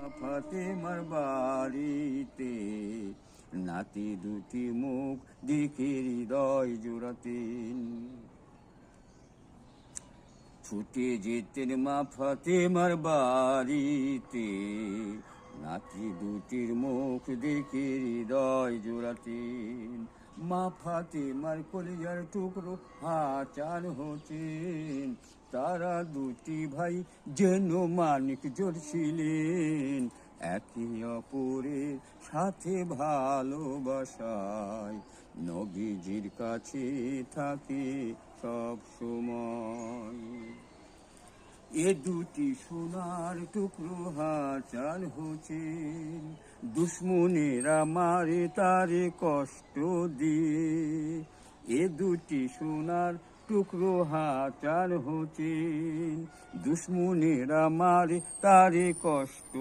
ফাতেমার বাড়িতে নাতি দুটি মুখ দেখে হৃদয় জোড়াতেন। ছুটে যেতেন মা ফাতেমার বাড়িতে, নাতি দুটির মুখ দেখে হৃদয় জোড়াতেন। মা ফাতেমার কলিজার টুকরো হাচার হতেন। তারা দুটি ভাই যেন মানিক জোড় ছিলেন, একে অপরের সাথে ভালোবাসায় নবীজির কাছে থাকে সব সময়। এ দুটি সোনার টুকরো হাচার হচ্ছেন, দুশ্মনেরা মারে তারে কষ্ট দিয়ে। এ দুটি সোনার টুকরো হাচার হচ্ছেন, দুশ্মনেরা মারে তারে কষ্ট